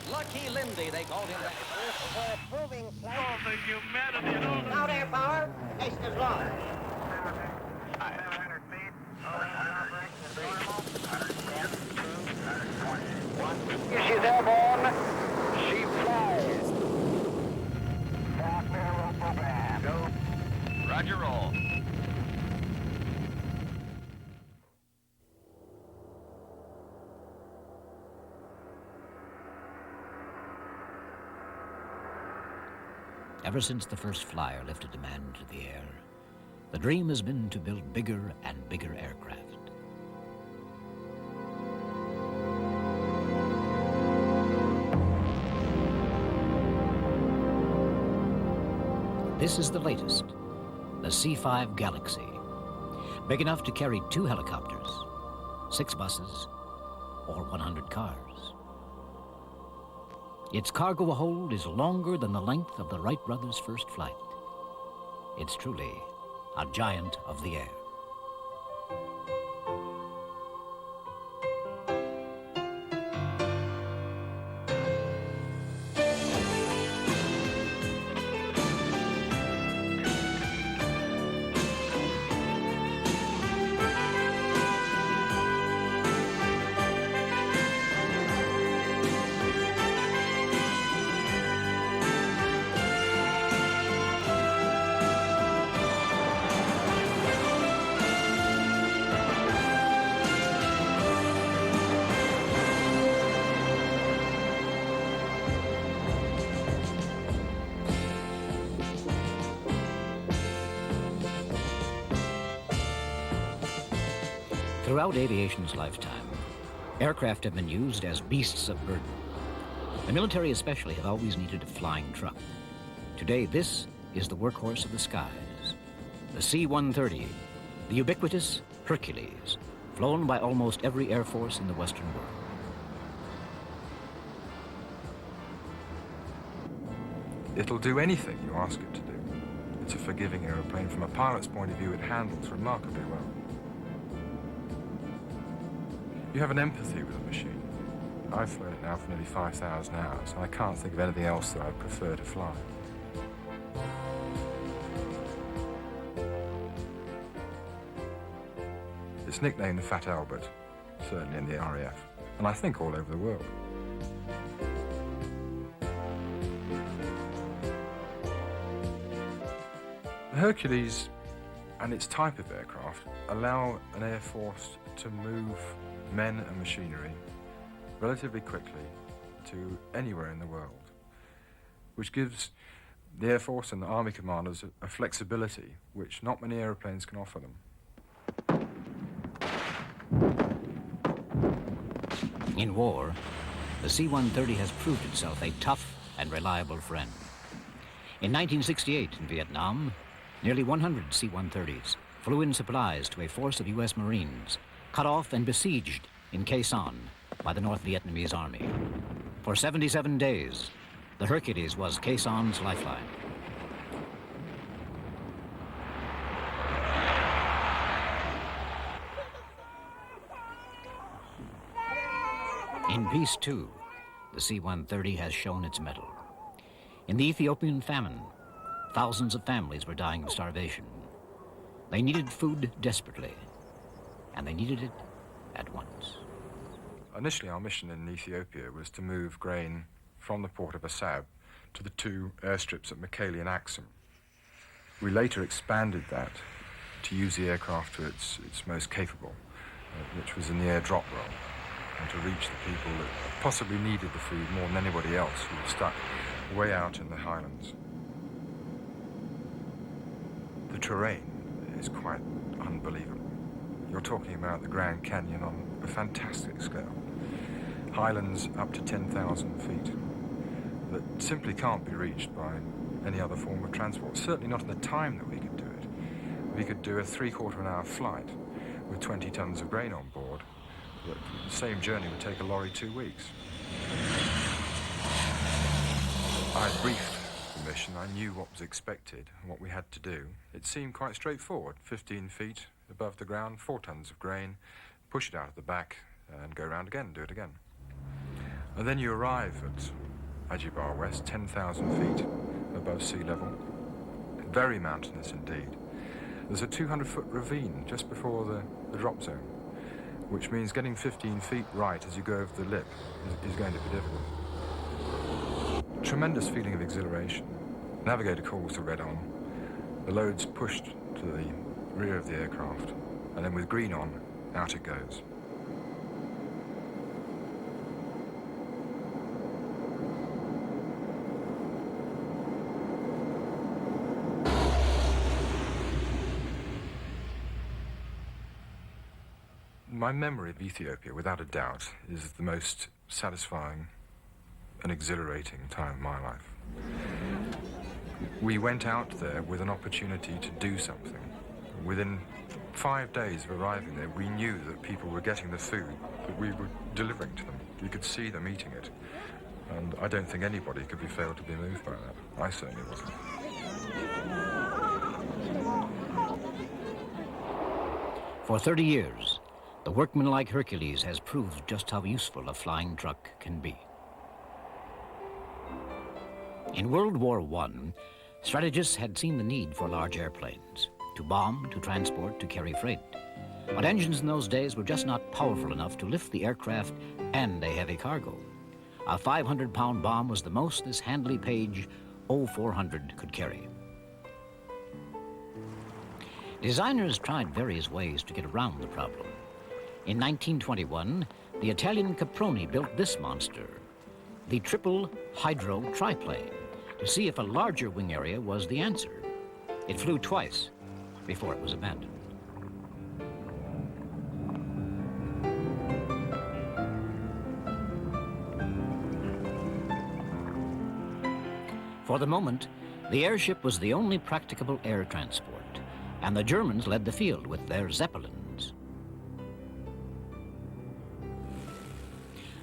Lucky Lindy, they called him that. We're proving Oh, the humanity of out air power, haste is lost. 700 feet. She's airborne. She flies. Go. Roger, roll. Ever since the first flyer lifted a man into the air, the dream has been to build bigger and bigger aircraft. This is the latest, the C-5 Galaxy, big enough to carry 2 helicopters, 6 buses, or 100 cars. Its cargo hold is longer than the length of the Wright brothers' first flight. It's truly a giant of the air. Throughout aviation's lifetime, aircraft have been used as beasts of burden. The military especially have always needed a flying truck. Today, this is the workhorse of the skies, the C-130, the ubiquitous Hercules, flown by almost every air force in the Western world. It'll do anything you ask it to do. It's a forgiving aeroplane. From a pilot's point of view, it handles remarkably well. You have an empathy with a machine. I've flown it now for nearly 5,000 hours, and I can't think of anything else that I'd prefer to fly. It's nicknamed the Fat Albert, certainly in the RAF, and I think all over the world. The Hercules and its type of aircraft allow an air force to move men and machinery relatively quickly to anywhere in the world, which gives the Air Force and the Army commanders a flexibility which not many airplanes can offer them. In war, the C-130 has proved itself a tough and reliable friend. In 1968 in Vietnam, nearly 100 C-130s flew in supplies to a force of U.S. Marines cut off and besieged in Khe Sanh by the North Vietnamese Army. For 77 days, the Hercules was Khe Sanh's lifeline. In peace, too, the C-130 has shown its mettle. In the Ethiopian famine, thousands of families were dying of starvation. They needed food desperately, and they needed it at once. Initially, our mission in Ethiopia was to move grain from the port of Assab to the 2 airstrips at Mekelle and Axum. We later expanded that to use the aircraft to its most capable, which was in the air drop roll, and to reach the people that possibly needed the food more than anybody else who were stuck way out in the highlands. The terrain is quite unbelievable. You're talking about the Grand Canyon on a fantastic scale. Highlands up to 10,000 feet that simply can't be reached by any other form of transport, certainly not in the time that we could do it. We could do a 3/4 of an hour flight with 20 tons of grain on board, but the same journey would take a lorry 2 weeks. I briefed the mission. I knew what was expected and what we had to do. It seemed quite straightforward. 15 feet above the ground, 4 tons of grain, push it out of the back, and go around again, do it again. And then you arrive at Ajibar West, 10,000 feet above sea level. Very mountainous indeed. There's a 200-foot ravine just before the drop zone, which means getting 15 feet right as you go over the lip is going to be difficult. Tremendous feeling of exhilaration. Navigator calls to red on. The load's pushed to the rear of the aircraft, and then with green on, out it goes. My memory of Ethiopia, without a doubt, is the most satisfying and exhilarating time of my life. We went out there with an opportunity to do something. Within 5 days of arriving there, we knew that people were getting the food that we were delivering to them. You could see them eating it. And I don't think anybody could be failed to be moved by that. I certainly wasn't. For 30 years, the workmanlike Hercules has proved just how useful a flying truck can be. In World War I, strategists had seen the need for large airplanes, to bomb, to transport, to carry freight. But engines in those days were just not powerful enough to lift the aircraft and a heavy cargo. A 500-pound bomb was the most this Handley Page 0400 could carry. Designers tried various ways to get around the problem. In 1921, the Italian Caproni built this monster, the triple hydro triplane, to see if a larger wing area was the answer. It flew twice before it was abandoned. For the moment, the airship was the only practicable air transport, and the Germans led the field with their Zeppelins.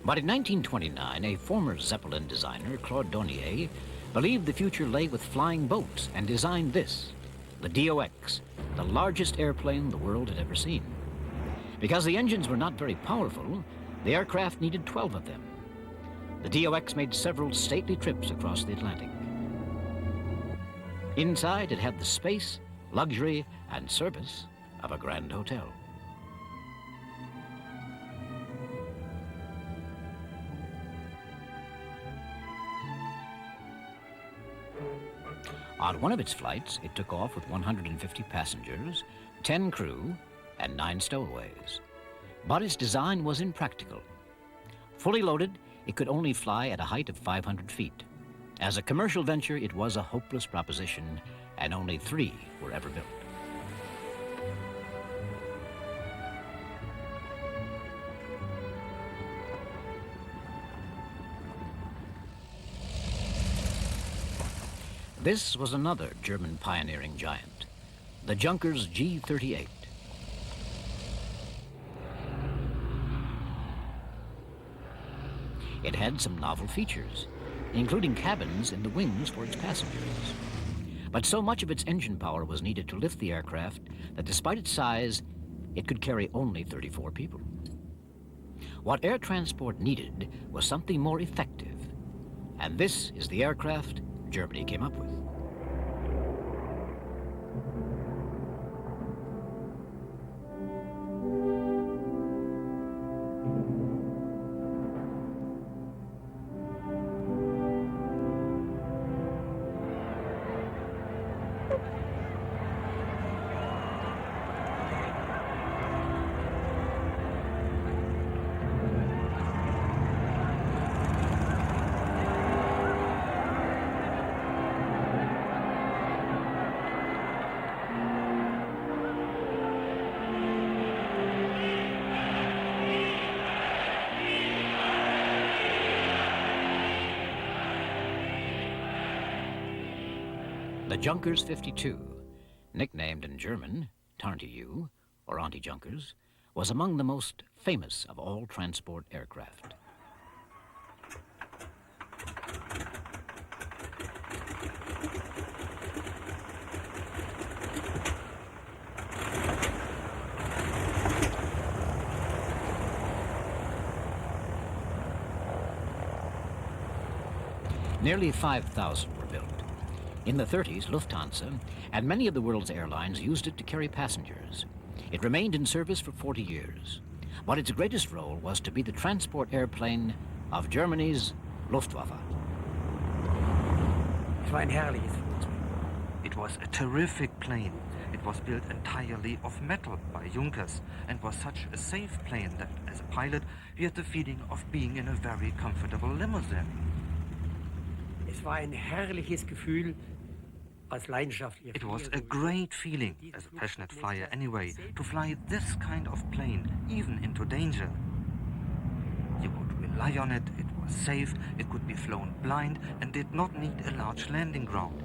But in 1929, a former Zeppelin designer, Claude Dornier, believed the future lay with flying boats and designed this, the DOX, the largest airplane the world had ever seen. Because the engines were not very powerful, the aircraft needed 12 of them. The DOX made several stately trips across the Atlantic. Inside, it had the space, luxury, and service of a grand hotel. On one of its flights, it took off with 150 passengers, 10 crew, and 9 stowaways. But its design was impractical. Fully loaded, it could only fly at a height of 500 feet. As a commercial venture, it was a hopeless proposition, and only 3 were ever built. This was another German pioneering giant, the Junkers G-38. It had some novel features, including cabins in the wings for its passengers. But so much of its engine power was needed to lift the aircraft that despite its size, it could carry only 34 people. What air transport needed was something more effective, and this is the aircraft Germany came up with. The Junkers 52, nicknamed in German Tarnty-U, or Anti-Junkers, was among the most famous of all transport aircraft. Nearly 5,000 were built. In the 30s, Lufthansa and many of the world's airlines used it to carry passengers. It remained in service for 40 years. But its greatest role was to be the transport airplane of Germany's Luftwaffe. It was a terrific plane. It was built entirely of metal by Junkers and was such a safe plane that, as a pilot, you had the feeling of being in a very comfortable limousine. It was a great feeling, as a passionate flyer anyway, to fly this kind of plane, even into danger. You could rely on it, it was safe, it could be flown blind and did not need a large landing ground.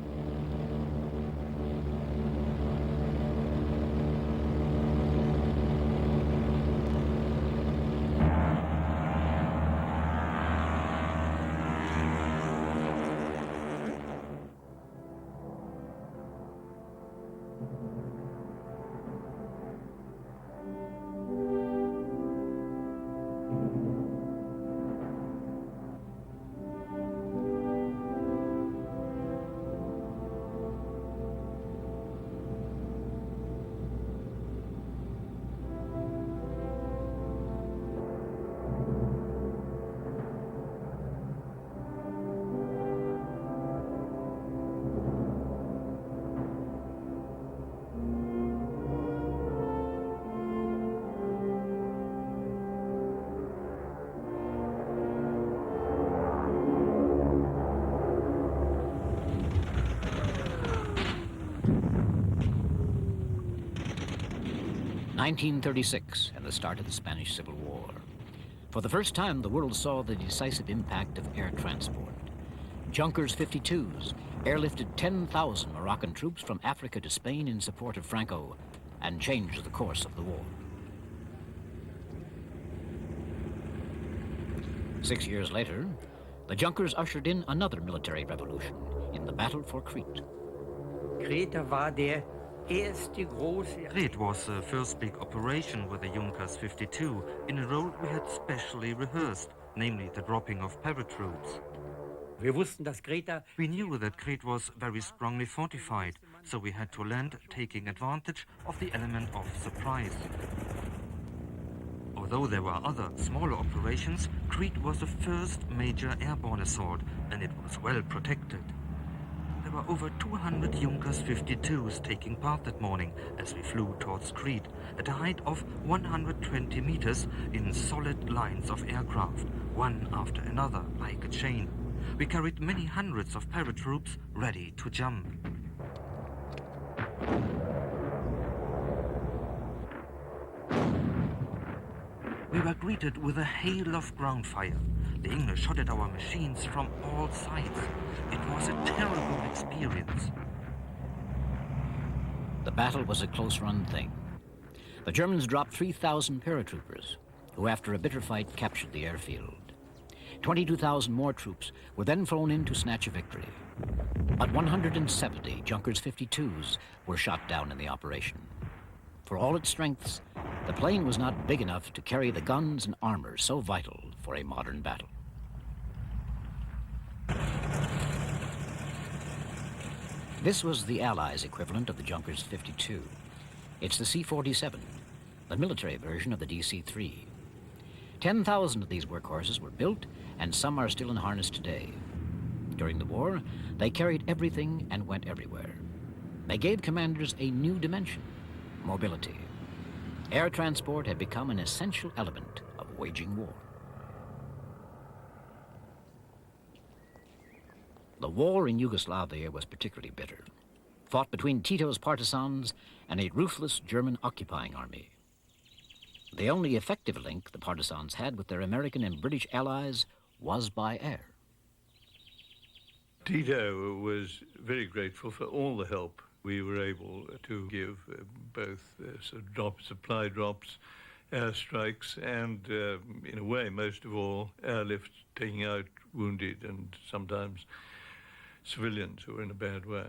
(1936) and the start of the Spanish Civil War. For the first time, the world saw the decisive impact of air transport. Junkers 52s airlifted 10,000 Moroccan troops from Africa to Spain in support of Franco and changed the course of the war. 6 years later, the Junkers ushered in another military revolution in the battle for Crete. Crete was the first big operation with the Junkers 52 in a role we had specially rehearsed, namely the dropping of paratroops. We knew that Crete was very strongly fortified, so we had to land taking advantage of the element of surprise. Although there were other smaller operations, Crete was the first major airborne assault, and it was well protected. There were over 200 Junkers 52s taking part that morning as we flew towards Crete at a height of 120 meters in solid lines of aircraft, one after another like a chain. We carried many hundreds of paratroops ready to jump. We were greeted with a hail of ground fire. The English shot at our machines from all sides. It was a terrible experience. The battle was a close-run thing. The Germans dropped 3,000 paratroopers, who after a bitter fight captured the airfield. 22,000 more troops were then flown in to snatch a victory. But 170 Junkers 52s were shot down in the operation. For all its strengths, the plane was not big enough to carry the guns and armor so vital for a modern battle. This was the Allies' equivalent of the Junkers 52. It's the C-47, the military version of the DC-3. 10,000 of these workhorses were built, and some are still in harness today. During the war, they carried everything and went everywhere. They gave commanders a new dimension: mobility. Air transport had become an essential element of waging war. The war in Yugoslavia was particularly bitter, fought between Tito's partisans and a ruthless German occupying army. The only effective link the partisans had with their American and British allies was by air. Tito was very grateful for all the help we were able to give, both supply drops, airstrikes, and in a way, most of all, airlift, taking out wounded and sometimes civilians who were in a bad way.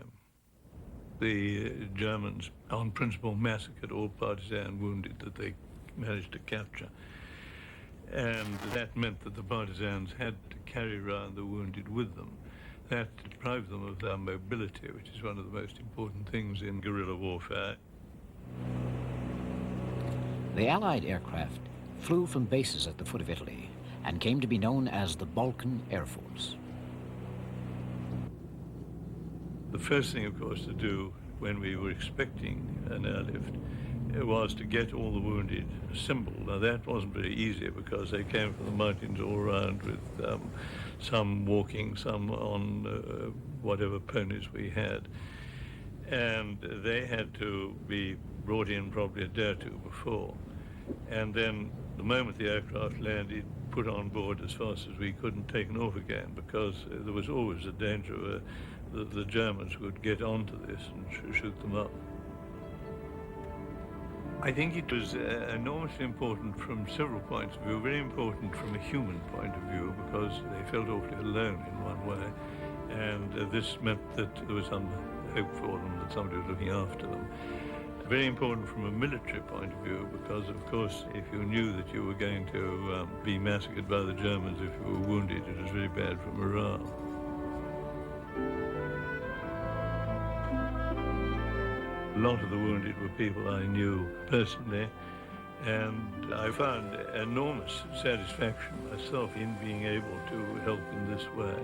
The Germans, on principle, massacred all partisan wounded that they managed to capture. And that meant that the partisans had to carry around the wounded with them. That deprived them of their mobility, which is one of the most important things in guerrilla warfare. The Allied aircraft flew from bases at the foot of Italy and came to be known as the Balkan Air Force. The first thing, of course, to do when we were expecting an airlift was to get all the wounded assembled. Now, that wasn't very easy because they came from the mountains all around with some walking, some on whatever ponies we had. And they had to be brought in probably a day or two before. And then the moment the aircraft landed, put on board as fast as we could and taken off again, because there was always a danger the Germans would get onto this and shoot them up. I think it was enormously important from several points of view, very important from a human point of view, because they felt awfully alone in one way, and this meant that there was some hope for them, that somebody was looking after them. Very important from a military point of view, because of course if you knew that you were going to be massacred by the Germans if you were wounded, it was very bad for morale. A lot of the wounded were people I knew personally, and I found enormous satisfaction myself in being able to help in this way.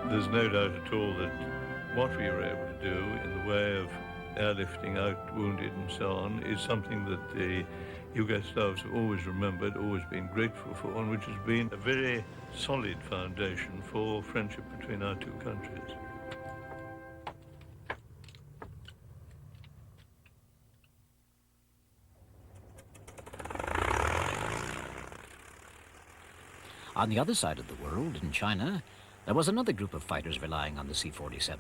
There's no doubt at all that what we were able to do in the way of airlifting out wounded and so on is something that the Yugoslavs have always remembered, always been grateful for, and which has been a very solid foundation for friendship between our two countries. On the other side of the world, in China, there was another group of fighters relying on the C-47.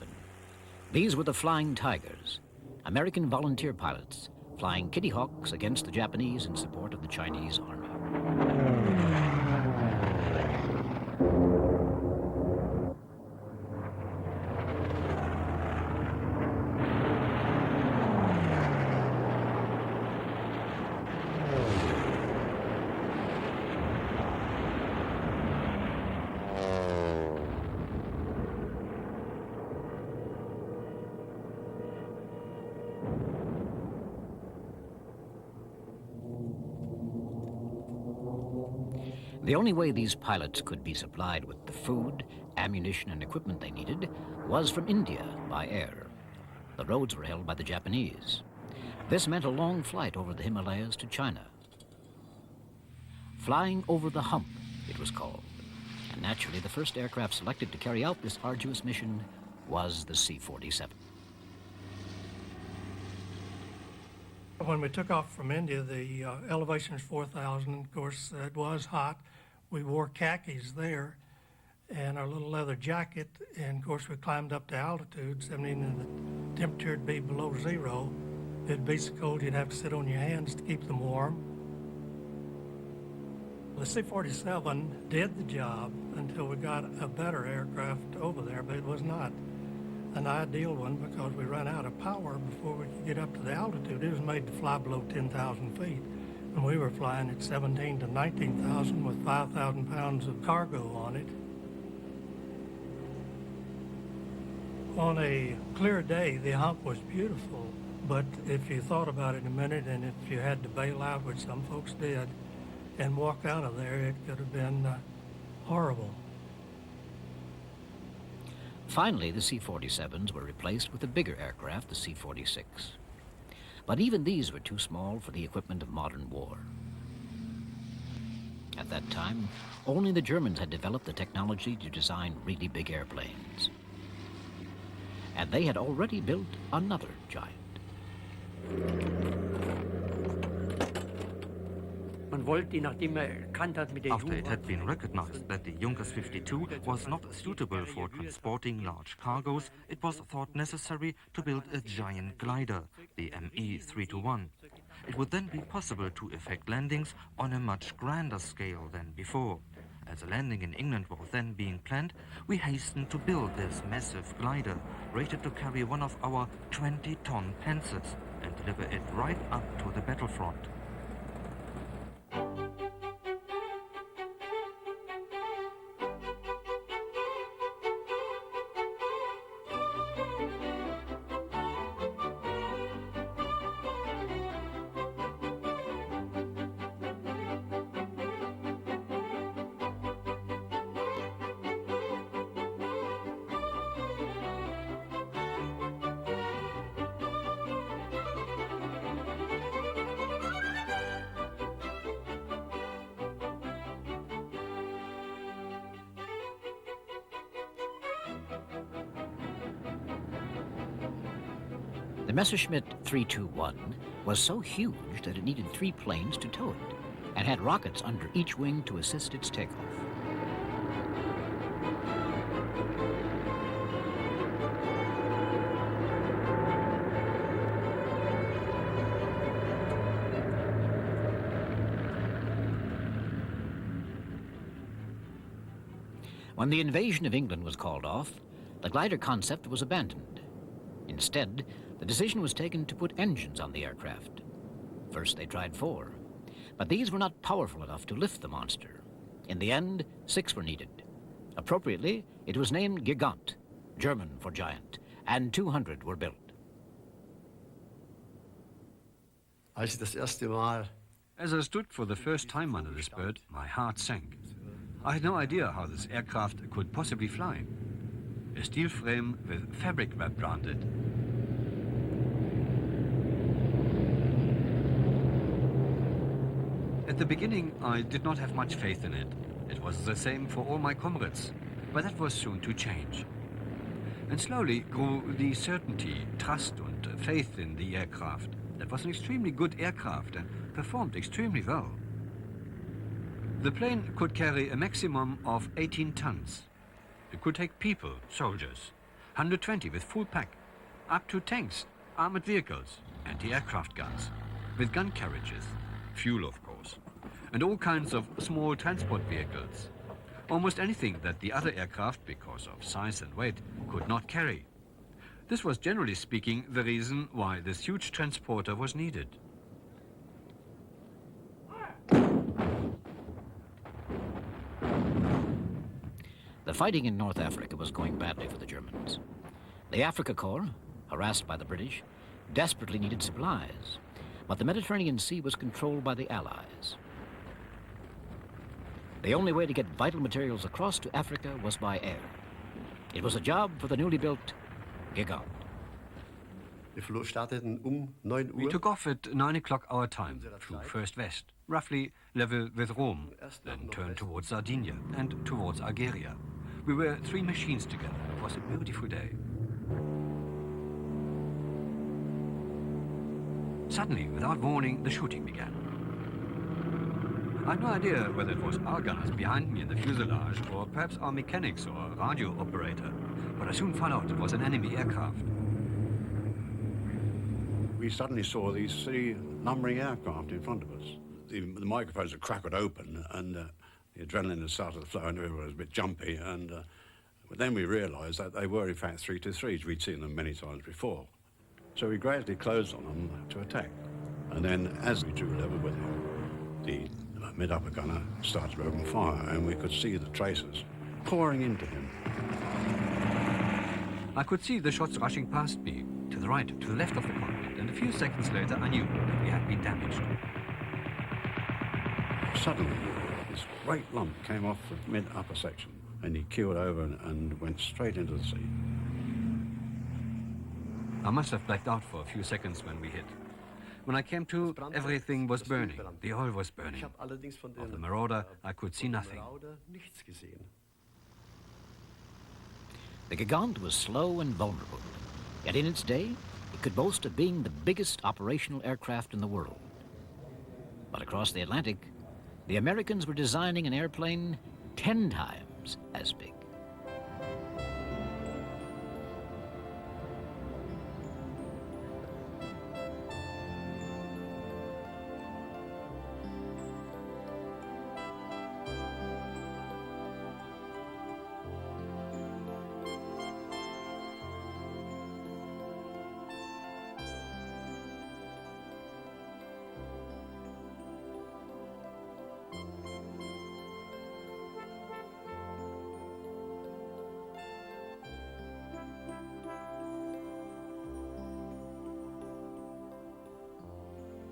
These were the Flying Tigers, American volunteer pilots flying Kitty Hawks against the Japanese in support of the Chinese Army. The only way these pilots could be supplied with the food, ammunition, and equipment they needed was from India by air. The roads were held by the Japanese. This meant a long flight over the Himalayas to China. Flying over the hump, it was called. And naturally, the first aircraft selected to carry out this arduous mission was the C-47. When we took off from India, the elevation is 4,000. Of course, it was hot. We wore khakis there and our little leather jacket. And of course, we climbed up to altitude, 17, and the temperature would be below zero. It'd be so cold you'd have to sit on your hands to keep them warm. The C-47 did the job until we got a better aircraft over there, but it was not an ideal one because we ran out of power before we could get up to the altitude. It was made to fly below 10,000 feet, and we were flying at 17 to 19,000 with 5,000 pounds of cargo on it. On a clear day, the hump was beautiful, but if you thought about it a minute and if you had to bail out, which some folks did, and walk out of there, it could have been horrible. Finally, the C-47s were replaced with a bigger aircraft, the C-46. But even these were too small for the equipment of modern war. At that time, only the Germans had developed the technology to design really big airplanes. And they had already built another giant. After it had been recognized that the Junkers 52 was not suitable for transporting large cargoes, it was thought necessary to build a giant glider, the ME 321. It would then be possible to effect landings on a much grander scale than before. As a landing in England was then being planned, we hastened to build this massive glider, rated to carry one of our 20-ton Panzers and deliver it right up to the battlefront. The Messerschmitt 321 was so huge that it needed 3 planes to tow it and had rockets under each wing to assist its takeoff. When the invasion of England was called off, the glider concept was abandoned. Instead, the decision was taken to put engines on the aircraft. First, they tried 4, but these were not powerful enough to lift the monster. In the end, 6 were needed. Appropriately, it was named Gigant, German for giant, and 200 were built. Als ich das erste Mal As I stood for the first time under this bird, my heart sank. I had no idea how this aircraft could possibly fly. A steel frame with fabric wrapped around it. At the beginning, I did not have much faith in it. It was the same for all my comrades, but that was soon to change. And slowly grew the certainty, trust and faith in the aircraft. That was an extremely good aircraft and performed extremely well. The plane could carry a maximum of 18 tons. It could take people, soldiers, 120 with full pack, up to tanks, armored vehicles, anti-aircraft guns, with gun carriages, fuel of course, and all kinds of small transport vehicles. Almost anything that the other aircraft, because of size and weight, could not carry. This was, generally speaking, the reason why this huge transporter was needed. The fighting in North Africa was going badly for the Germans. The Africa Corps, harassed by the British, desperately needed supplies, but the Mediterranean Sea was controlled by the Allies. The only way to get vital materials across to Africa was by air. It was a job for the newly built Gigant. Der Flug starteten 9 We Uhr. took off at 9 o'clock our time, flew first west, roughly level with Rome, then turned towards Sardinia and towards Algeria. We were 3 machines together. It was a beautiful day. Suddenly, without warning, the shooting began. I had no idea whether it was our gunners behind me in the fuselage or perhaps our mechanics or radio operator, but I soon found out it was an enemy aircraft. We suddenly saw these 3 lumbering aircraft in front of us. The microphones had cracked open and the adrenaline had started to flow and everyone was a bit jumpy, and but then we realised that they were in fact 323s. We'd seen them many times before. So we gradually closed on them to attack. And then as we drew level with them, the mid-upper gunner started to open fire and we could see the tracers pouring into him. I could see the shots rushing past me, to the right, to the left of the cockpit, and a few seconds later I knew that we had been damaged. Suddenly, this great lump came off the mid-upper section and he keeled over and went straight into the sea. I must have blacked out for a few seconds when we hit. When I came to, everything was burning. The oil was burning. Of the Marauder, I could see nothing. The Gigant was slow and vulnerable, yet in its day, it could boast of being the biggest operational aircraft in the world. But across the Atlantic, the Americans were designing an airplane 10 times as big.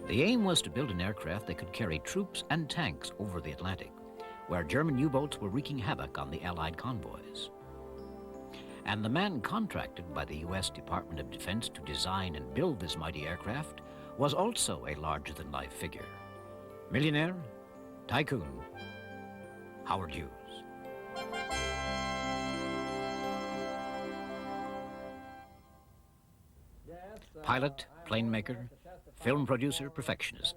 The aim was to build an aircraft that could carry troops and tanks over the Atlantic, where German U-boats were wreaking havoc on the Allied convoys. And the man contracted by the U.S. Department of Defense to design and build this mighty aircraft was also a larger-than-life figure. Millionaire, tycoon, Howard Hughes. Pilot, plane maker, film producer, perfectionist.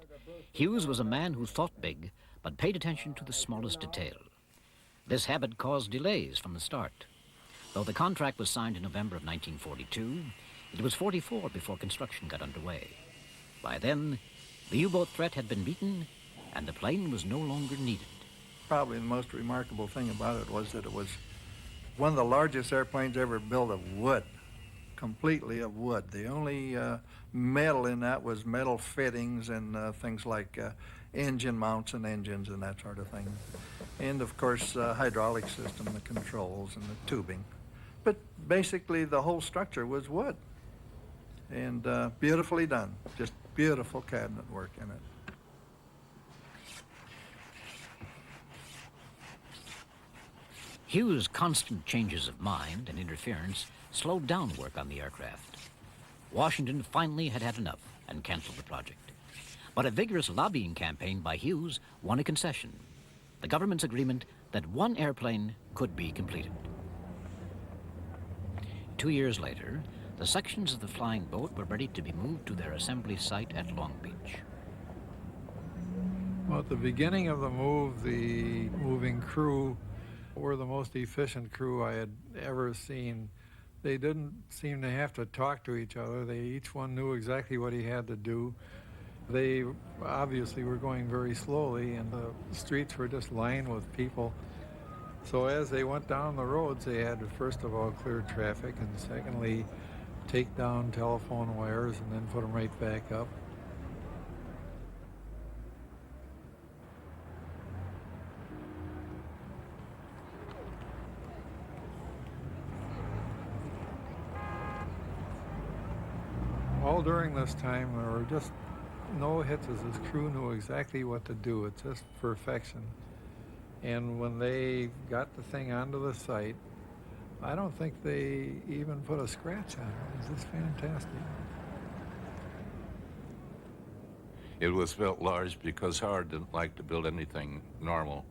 Hughes was a man who thought big, but paid attention to the smallest detail. This habit caused delays from the start. Though the contract was signed in November of 1942, it was 44 before construction got underway. By then, the U-boat threat had been beaten, and the plane was no longer needed. Probably the most remarkable thing about it was that it was one of the largest airplanes ever built of wood, completely of wood. The only metal in that was metal fittings and things like engine mounts and engines and that sort of thing. And of course, hydraulic system, the controls and the tubing. But basically the whole structure was wood. And beautifully done, just beautiful cabinet work in it. Hughes' constant changes of mind and interference slowed down work on the aircraft. Washington finally had had enough and canceled the project. But a vigorous lobbying campaign by Hughes won a concession, the government's agreement that one airplane could be completed. 2 years later, the sections of the flying boat were ready to be moved to their assembly site at Long Beach. Well, at the beginning of the move, the moving crew were the most efficient crew I had ever seen. They didn't seem to have to talk to each other. Each one knew exactly what he had to do. They obviously were going very slowly, and the streets were just lined with people. So as they went down the roads, they had to first of all clear traffic, and secondly take down telephone wires and then put them right back up. All during this time, there were just no hits as this crew knew exactly what to do. It's just perfection. And when they got the thing onto the site, I don't think they even put a scratch on it. It was just fantastic. It was built large because Howard didn't like to build anything normal.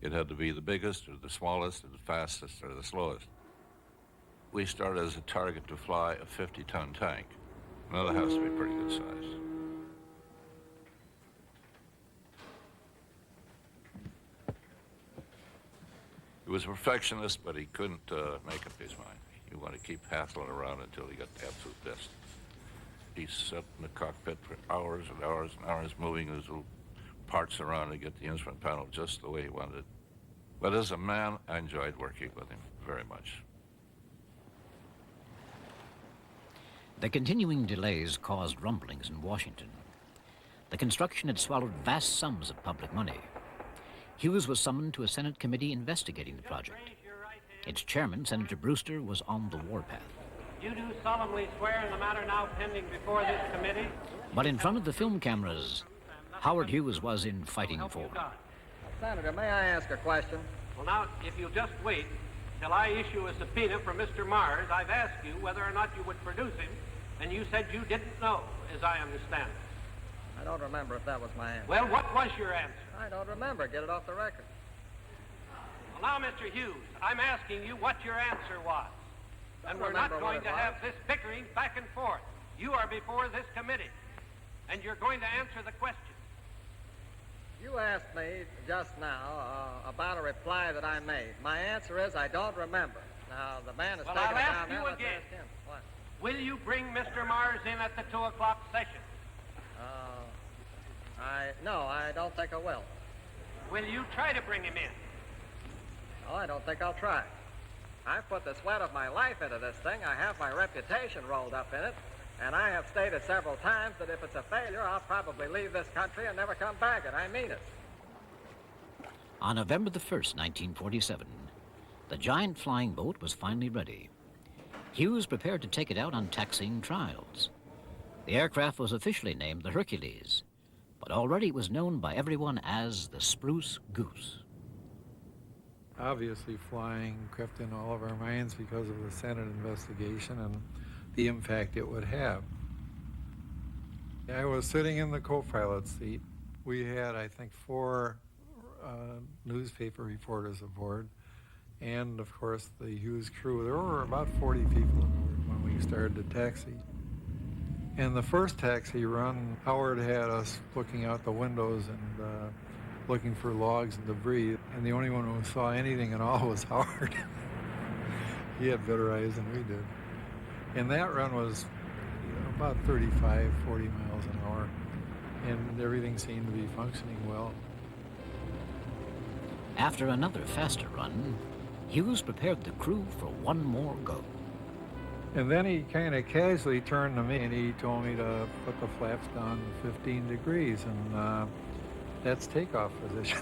It had to be the biggest or the smallest or the fastest or the slowest. We started as a target to fly a 50-ton tank. Well, it has to be pretty good size. He was a perfectionist, but he couldn't make up his mind. He wanted to keep hassling around until he got the absolute best. He sat in the cockpit for hours and hours and hours, moving his little parts around to get the instrument panel just the way he wanted it. But as a man, I enjoyed working with him very much. The continuing delays caused rumblings in Washington. The construction had swallowed vast sums of public money. Hughes was summoned to a Senate committee investigating the project. Its chairman, Senator Brewster, was on the warpath. You do solemnly swear in the matter now pending before this committee? But in front of the film cameras, Howard Hughes was in fighting form. Senator, may I ask a question? Well, now, if you'll just wait till I issue a subpoena for Mr. Mars, I've asked you whether or not you would produce him, and you said you didn't know, as I understand it. I don't remember if that was my answer. Well, what was your answer? I don't remember. Get it off the record. Well, now, Mr. Hughes, I'm asking you what your answer was. And we're not going to have this bickering back and forth. You are before this committee, and you're going to answer the question. You asked me just now about a reply that I made. My answer is I don't remember. Now, the man is taking it down there. Well, I'll ask you again. What? Will you bring Mr. Mars in at the 2 o'clock session? No, I don't think I will. Will you try to bring him in? No, I don't think I'll try. I've put the sweat of my life into this thing. I have my reputation rolled up in it. And I have stated several times that if it's a failure, I'll probably leave this country and never come back, and I mean it. On November the 1st, 1947, the giant flying boat was finally ready. Hughes prepared to take it out on taxiing trials. The aircraft was officially named the Hercules, but already it was known by everyone as the Spruce Goose. Obviously, flying crept into all of our minds because of the Senate investigation and the impact it would have. I was sitting in the co-pilot seat. We had, I think, 4 newspaper reporters aboard, and of course the Hughes crew. There were about 40 people aboard when we started the taxi. In the first taxi run, Howard had us looking out the windows and looking for logs and debris, and the only one who saw anything at all was Howard. He had better eyes than we did. And that run was about 35, 40 miles an hour, and everything seemed to be functioning well. After another faster run, Hughes prepared the crew for one more go. And then he kind of casually turned to me and he told me to put the flaps down 15 degrees, and that's takeoff position.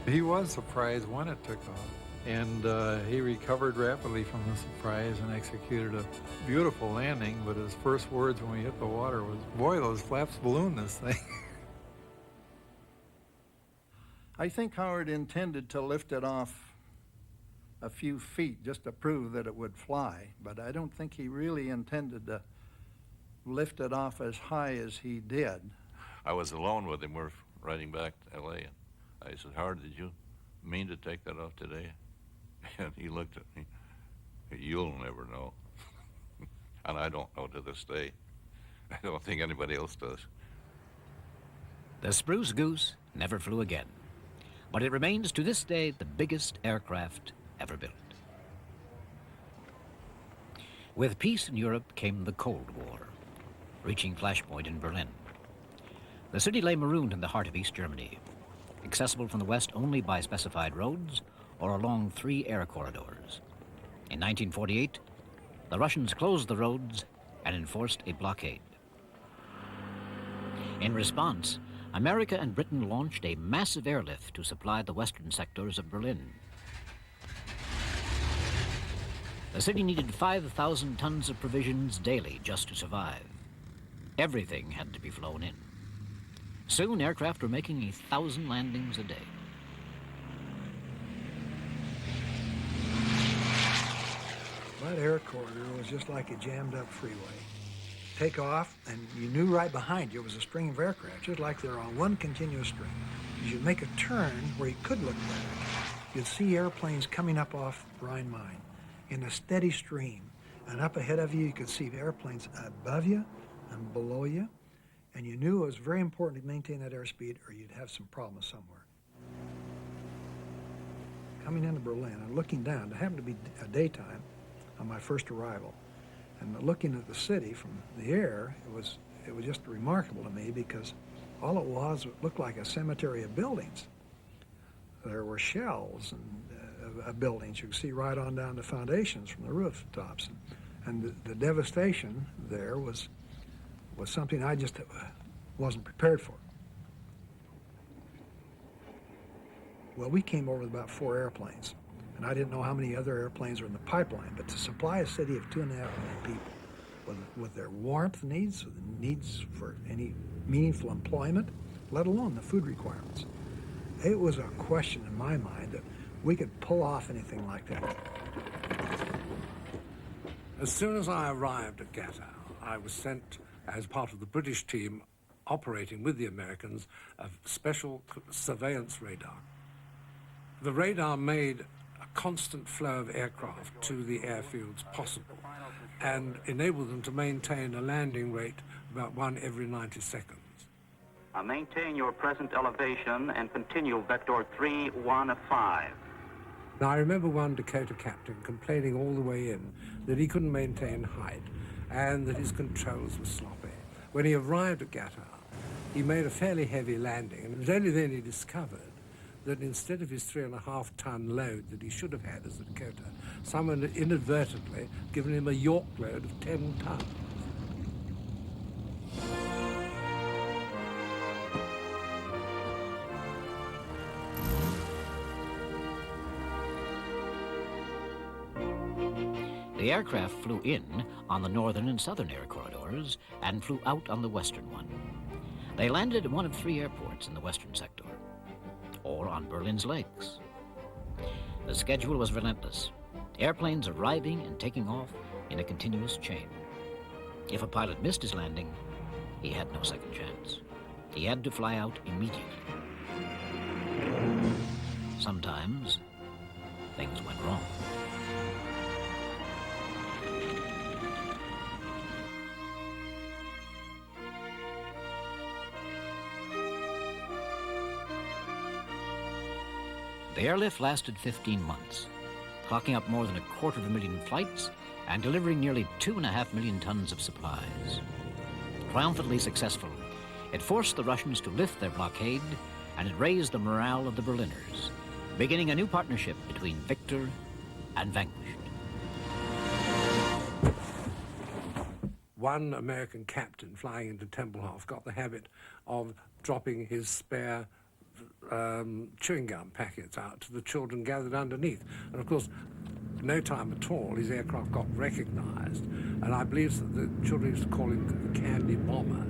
He was surprised when it took off, and he recovered rapidly from the surprise and executed a beautiful landing, but his first words when we hit the water was, "Boy, those flaps balloon this thing." I think Howard intended to lift it off a few feet just to prove that it would fly, but I don't think he really intended to lift it off as high as he did. I was alone with him. We're riding back to L.A. and I said, "Howard, did you mean to take that off today?" And he looked at me. "You'll never know." And I don't know to this day. I don't think anybody else does. The Spruce Goose never flew again, but it remains to this day the biggest aircraft ever built. With peace in Europe came the Cold War, reaching flashpoint in Berlin. The city lay marooned in the heart of East Germany, accessible from the west only by specified roads or along 3 air corridors. In 1948, the Russians closed the roads and enforced a blockade. In response, America and Britain launched a massive airlift to supply the western sectors of Berlin. The city needed 5,000 tons of provisions daily just to survive. Everything had to be flown in. Soon, aircraft were making 1,000 landings a day. That air corridor was just like a jammed-up freeway. Take off, and you knew right behind you was a string of aircraft, just like they're on one continuous string. As you make a turn where you could look back, you'd see airplanes coming up off Rhine-Main in a steady stream. And up ahead of you, you could see airplanes above you and below you. And you knew it was very important to maintain that airspeed or you'd have some problems somewhere. Coming into Berlin and looking down, it happened to be a daytime on my first arrival. And looking at the city from the air, it was just remarkable to me because all it looked like a cemetery of buildings. There were shells and of buildings. You could see right on down the foundations from the rooftops. And the devastation there was something I just wasn't prepared for. Well, we came over with about 4 airplanes, and I didn't know how many other airplanes were in the pipeline, but to supply a city of 2.5 million people with their warmth needs, with the needs for any meaningful employment, let alone the food requirements, it was a question in my mind that we could pull off anything like that. As soon as I arrived at Gatow, I was sent as part of the British team operating with the Americans a special surveillance radar. The radar made a constant flow of aircraft to the airfields possible and enabled them to maintain a landing rate about 1 every 90 seconds. Maintain your present elevation and continue vector 315. Now, I remember one Dakota captain complaining all the way in that he couldn't maintain height and that his controls were sloppy. When he arrived at Gatow, he made a fairly heavy landing, and it was only then he discovered that instead of his 3.5-ton load that he should have had as a Dakota, someone had inadvertently given him a York load of 10 tons. The aircraft flew in on the northern and southern air corridors and flew out on the western one. They landed at one of 3 airports in the western sector, or on Berlin's lakes. The schedule was relentless, airplanes arriving and taking off in a continuous chain. If a pilot missed his landing, he had no second chance. He had to fly out immediately. Sometimes, things went wrong. The airlift lasted 15 months, clocking up more than 250,000 flights and delivering nearly 2.5 million tons of supplies. Triumphantly successful, it forced the Russians to lift their blockade, and it raised the morale of the Berliners, beginning a new partnership between victor and vanquished. One American captain flying into Tempelhof got the habit of dropping his spare chewing gum packets out to the children gathered underneath. And of course, no time at all, his aircraft got recognized. And I believe that the children used to call him the candy bomber.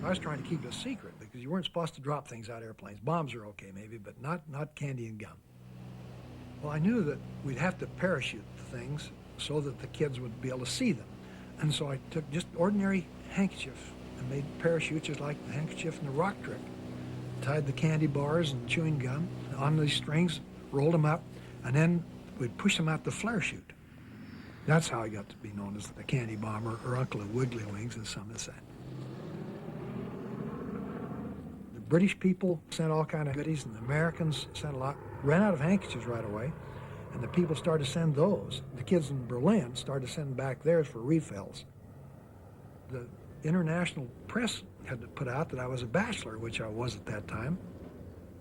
I was trying to keep it a secret because you weren't supposed to drop things out of airplanes. Bombs are okay maybe, but not candy and gum. Well, I knew that we'd have to parachute the things so that the kids would be able to see them. And so I took just ordinary handkerchiefs and made parachutes just like the handkerchief in the rock trick. Tied the candy bars and chewing gum on these strings, rolled them up, and then we'd push them out the flare chute. That's how I got to be known as the Candy Bomber, or Uncle of Wiggly Wings, as some have said. The British people sent all kind of goodies, and the Americans sent a lot. Ran out of handkerchiefs right away, and the people started to send those. The kids in Berlin started to send back theirs for refills. The international press had to put out that I was a bachelor, which I was at that time.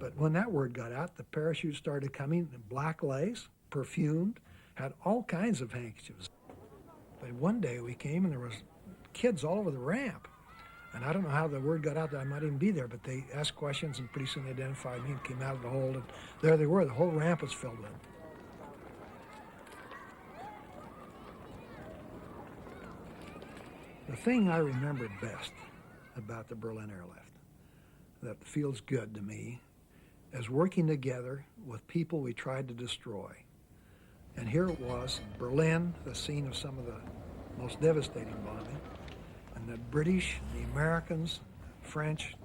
But when that word got out, the parachutes started coming in black lace, perfumed, had all kinds of handkerchiefs. But one day we came and there was kids all over the ramp. And I don't know how the word got out that I might even be there, but they asked questions and pretty soon they identified me and came out of the hold. And there they were, the whole ramp was filled with them. The thing I remember best about the Berlin airlift that feels good to me is working together with people we tried to destroy. And here it was, Berlin, the scene of some of the most devastating bombing, and the British, the Americans, the French,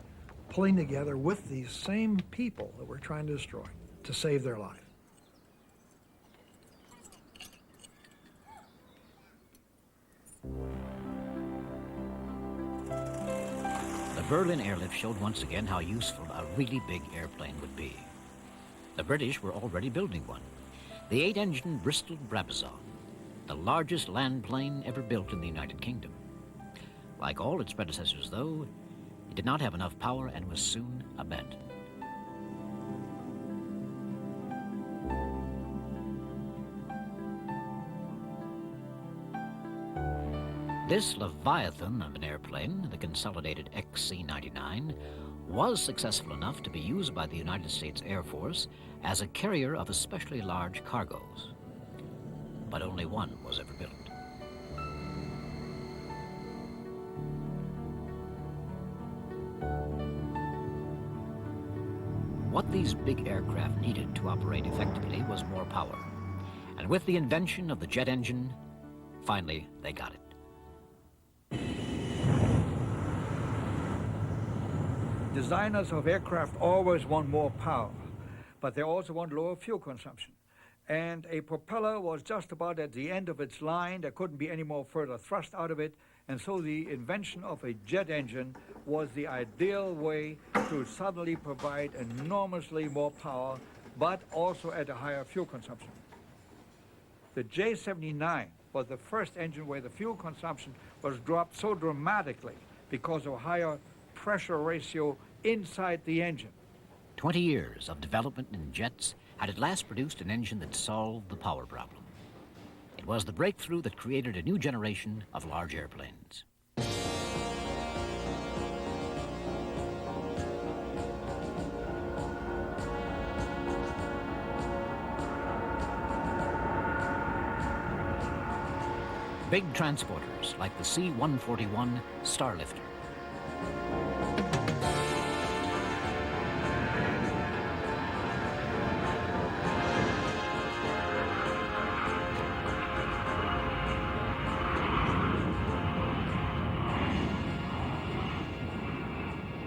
pulling together with these same people that we're trying to destroy to save their life. The Berlin airlift showed once again how useful a really big airplane would be. The British were already building one, the 8-engine Bristol Brabazon, the largest land plane ever built in the United Kingdom. Like all its predecessors, though, it did not have enough power and was soon abandoned. This leviathan of an airplane, the consolidated XC-99, was successful enough to be used by the United States Air Force as a carrier of especially large cargoes. But only one was ever built. What these big aircraft needed to operate effectively was more power. And with the invention of the jet engine, finally they got it. Designers of aircraft always want more power, but they also want lower fuel consumption. And a propeller was just about at the end of its line. There couldn't be any more further thrust out of it. And so the invention of a jet engine was the ideal way to suddenly provide enormously more power, but also at a higher fuel consumption. The J-79 was the first engine where the fuel consumption was dropped so dramatically because of higher pressure ratio inside the engine. 20 years of development in jets had at last produced an engine that solved the power problem. It was the breakthrough that created a new generation of large airplanes. big transporters like the C-141 Starlifter.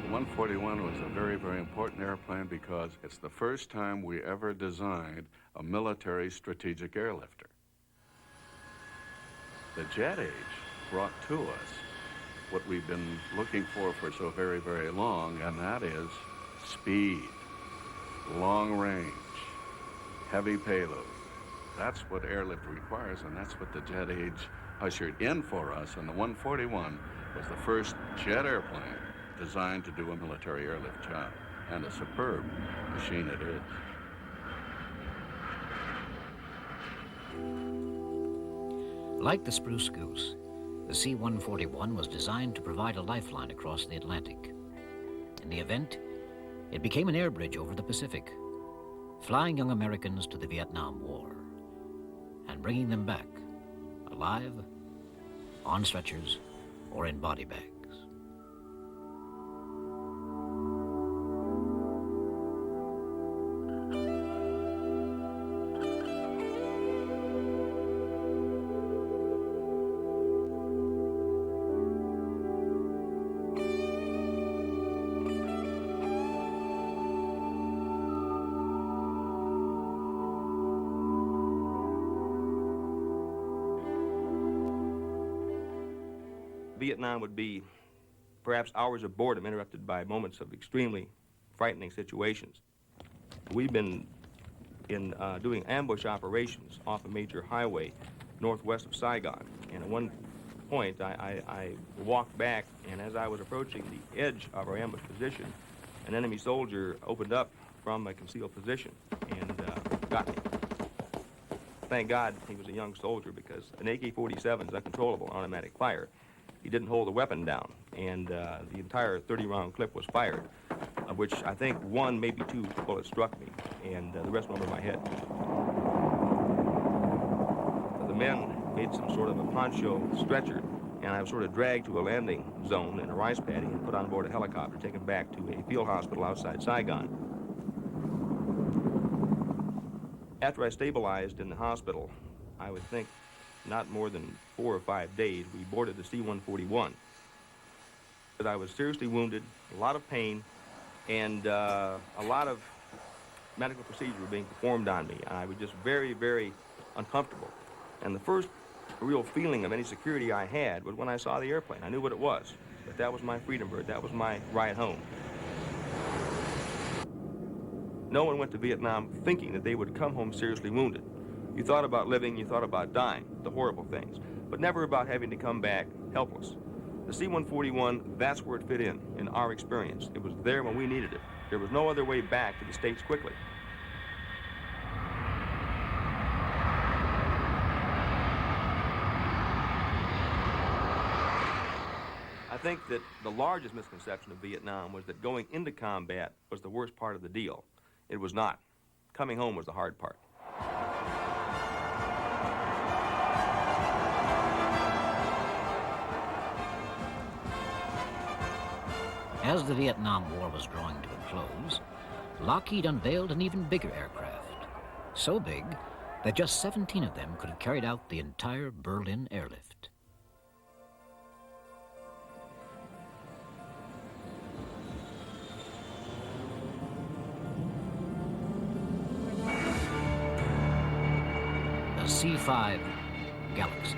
The 141 was a very, very important airplane because it's the first time we ever designed a military strategic airlifter. The jet age brought to us what we've been looking for so very, very long, and that is speed, long range, heavy payload. That's what airlift requires, and that's what the jet age ushered in for us, and the 141 was the first jet airplane designed to do a military airlift job, and a superb machine it is. Like the Spruce Goose, the C-141 was designed to provide a lifeline across the Atlantic. In the event, it became an air bridge over the Pacific, flying young Americans to the Vietnam War and bringing them back, alive, on stretchers, or in body bags. Vietnam would be perhaps hours of boredom interrupted by moments of extremely frightening situations. We've been doing ambush operations off a major highway northwest of Saigon, and at one point I walked back, and as I was approaching the edge of our ambush position, an enemy soldier opened up from a concealed position and got me. Thank God he was a young soldier, because an AK-47 is uncontrollable automatic fire. He didn't hold the weapon down, and the entire 30-round clip was fired, of which I think one, maybe two bullets struck me, and the rest went over my head. The men made some sort of a poncho stretcher, and I was sort of dragged to a landing zone in a rice paddy and put on board a helicopter, taken back to a field hospital outside Saigon. After I stabilized in the hospital, I would think not more than 4 or 5 days, we boarded the C-141. But I was seriously wounded, a lot of pain, and a lot of medical procedures were being performed on me. I was just very, very uncomfortable. And the first real feeling of any security I had was when I saw the airplane. I knew what it was, but that was my Freedom Bird. That was my ride home. No one went to Vietnam thinking that they would come home seriously wounded. You thought about living, you thought about dying, the horrible things, but never about having to come back helpless. The C-141, that's where it fit in our experience. It was there when we needed it. There was no other way back to the States quickly. I think that the largest misconception of Vietnam was that going into combat was the worst part of the deal. It was not. Coming home was the hard part. As the Vietnam War was drawing to a close, Lockheed unveiled an even bigger aircraft. So big that just 17 of them could have carried out the entire Berlin airlift. The C-5 Galaxy.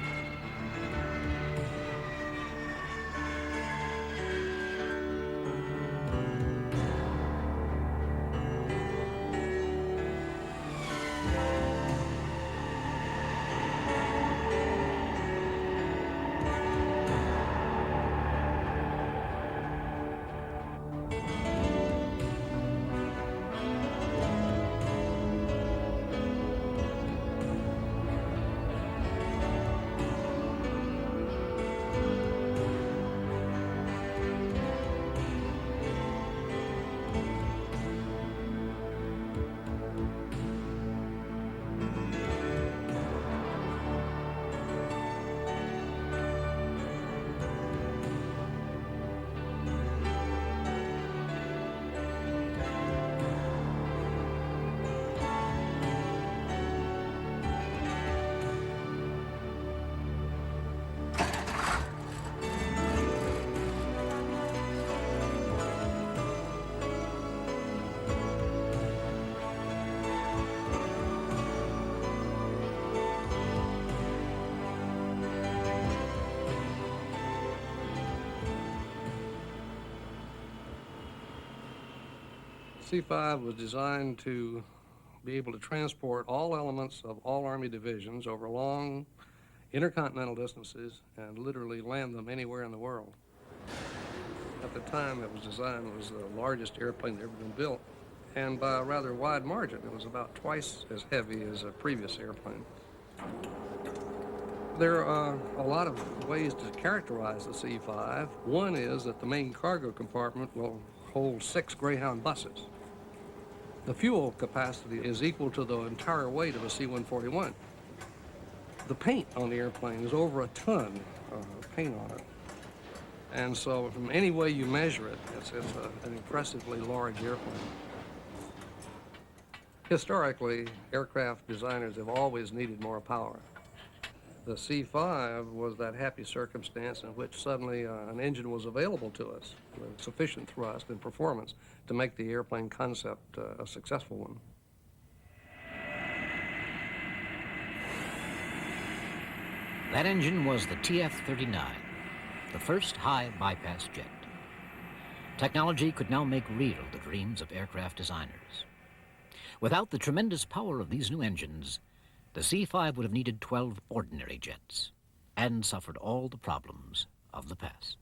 C-5 was designed to be able to transport all elements of all Army divisions over long intercontinental distances and literally land them anywhere in the world. At the time it was designed, it was the largest airplane that ever been built, and by a rather wide margin. It was about twice as heavy as a previous airplane. There are a lot of ways to characterize the C-5. One is that the main cargo compartment will hold 6 Greyhound buses. The fuel capacity is equal to the entire weight of a C-141. The paint on the airplane is over a ton of paint on it. And so from any way you measure it, it's an impressively large airplane. Historically, aircraft designers have always needed more power. The C-5 was that happy circumstance in which suddenly an engine was available to us with sufficient thrust and performance to make the airplane concept a successful one. That engine was the TF-39, the first high bypass jet. Technology could now make real the dreams of aircraft designers. Without the tremendous power of these new engines, the C-5 would have needed 12 ordinary jets and suffered all the problems of the past.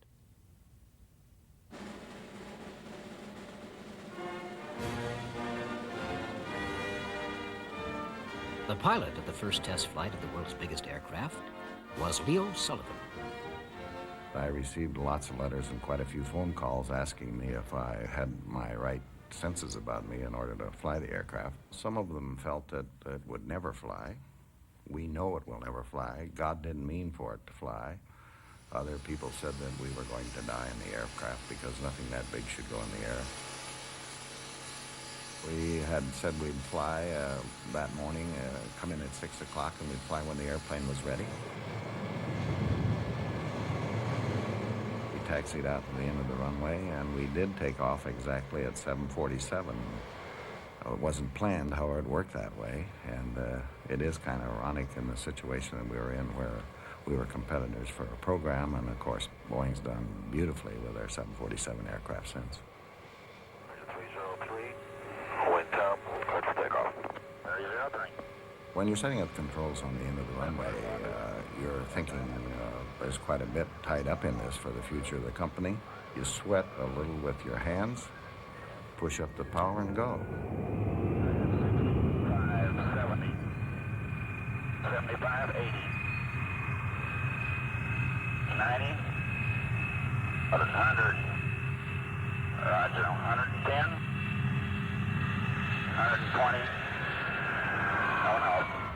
The pilot of the first test flight of the world's biggest aircraft was Leo Sullivan. I received lots of letters and quite a few phone calls asking me if I had my right senses about me in order to fly the aircraft. Some of them felt that it would never fly. We know it will never fly. God didn't mean for it to fly. Other people said that we were going to die in the aircraft because nothing that big should go in the air. We had said we'd fly that morning, come in at 6 o'clock, and we'd fly when the airplane was ready. We taxied out to the end of the runway, and we did take off exactly at 7:47. It wasn't planned, however, it worked that way, and it is kind of ironic in the situation that we were in where we were competitors for a program, and of course, Boeing's done beautifully with their 747 aircraft since. 303, wind top, cleared for takeoff. 303. When you're setting up controls on the end of the runway, you're thinking there's quite a bit tied up in this for the future of the company. You sweat a little with your hands, push up the power, and go. 570, 75, 80, 90, 100, roger, 110, 120,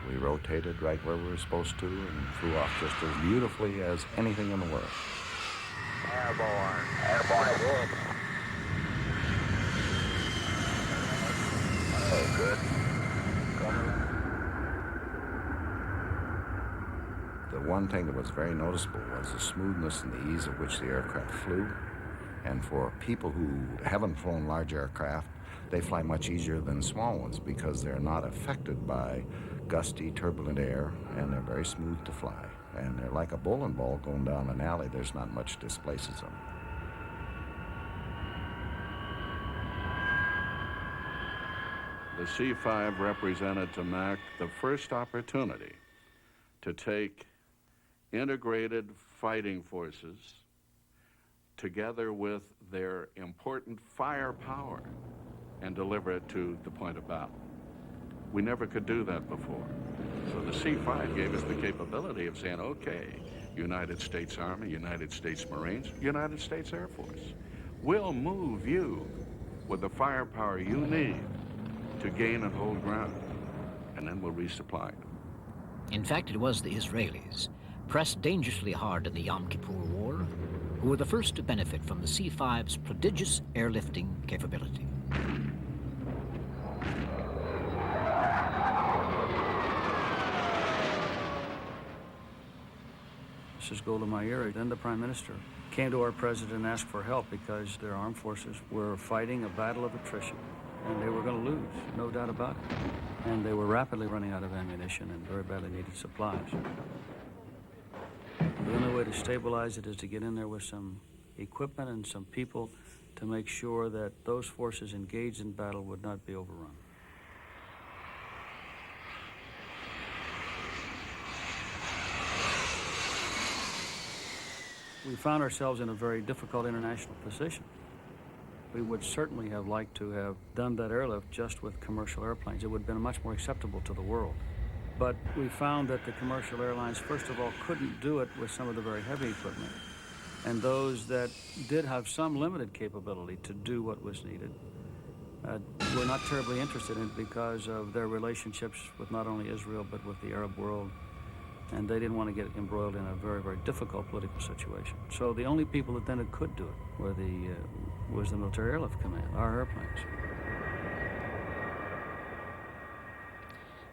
We rotated right where we were supposed to and flew off just as beautifully as anything in the world. airborne, airborne, good. Oh, good. The one thing that was very noticeable was the smoothness and the ease of which the aircraft flew. And for people who haven't flown large aircraft, they fly much easier than small ones because they're not affected by gusty, turbulent air, and they're very smooth to fly. And they're like a bowling ball going down an alley. There's not much displaces them. The C-5 represented to Mac the first opportunity to take integrated fighting forces together with their important firepower and deliver it to the point of battle. We never could do that before. So the C-5 gave us the capability of saying, okay, United States Army, United States Marines, United States Air Force, we'll move you with the firepower you need to gain and hold ground, and then we'll resupply. In fact, it was the Israelis, pressed dangerously hard in the Yom Kippur War, who were the first to benefit from the C-5's prodigious airlifting capability. Mrs. Golda Meir, then the Prime Minister, came to our president and asked for help because their armed forces were fighting a battle of attrition, and they were going to lose, no doubt about it. And they were rapidly running out of ammunition and very badly needed supplies. The only way to stabilize it is to get in there with some equipment and some people to make sure that those forces engaged in battle would not be overrun. We found ourselves in a very difficult international position. We would certainly have liked to have done that airlift just with commercial airplanes. It would have been much more acceptable to the world. But we found that the commercial airlines, first of all, couldn't do it with some of the very heavy equipment. And those that did have some limited capability to do what was needed were not terribly interested in it because of their relationships with not only Israel but with the Arab world. And they didn't want to get embroiled in a very, very difficult political situation. So the only people that then could do it were was the Military Airlift Command, our airplanes.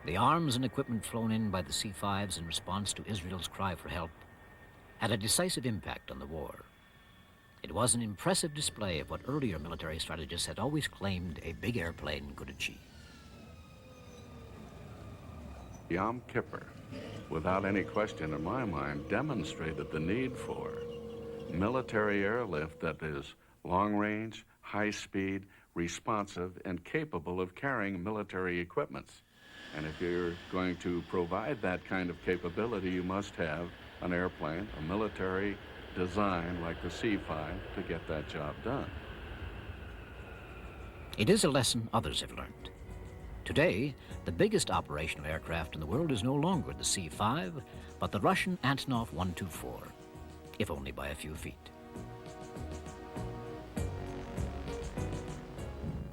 The arms and equipment flown in by the C-5s in response to Israel's cry for help had a decisive impact on the war. It was an impressive display of what earlier military strategists had always claimed a big airplane could achieve. Yom Kippur, without any question in my mind, demonstrated the need for military airlift that is long-range, high-speed, responsive, and capable of carrying military equipments. And if you're going to provide that kind of capability, you must have an airplane, a military design like the C-5 to get that job done. It is a lesson others have learned. Today, the biggest operational aircraft in the world is no longer the C-5, but the Russian Antonov 124, if only by a few feet.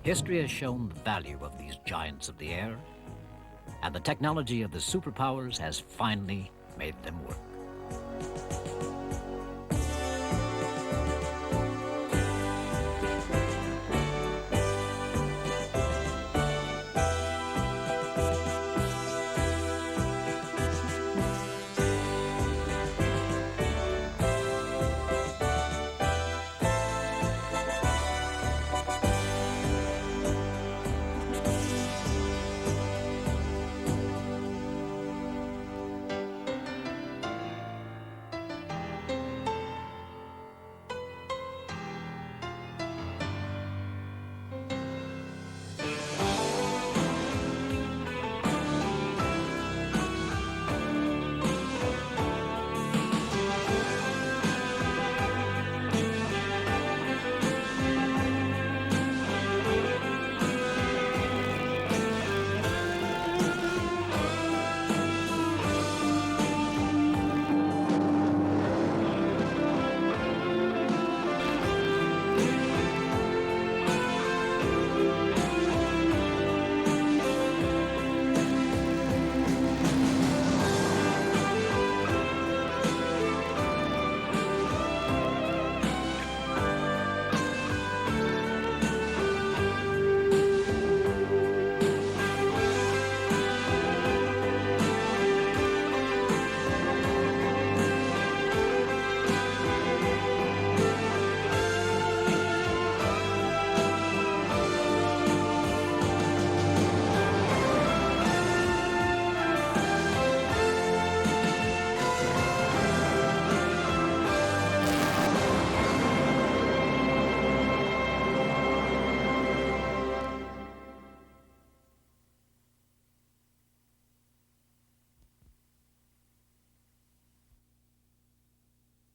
History has shown the value of these giants of the air, and the technology of the superpowers has finally made them work.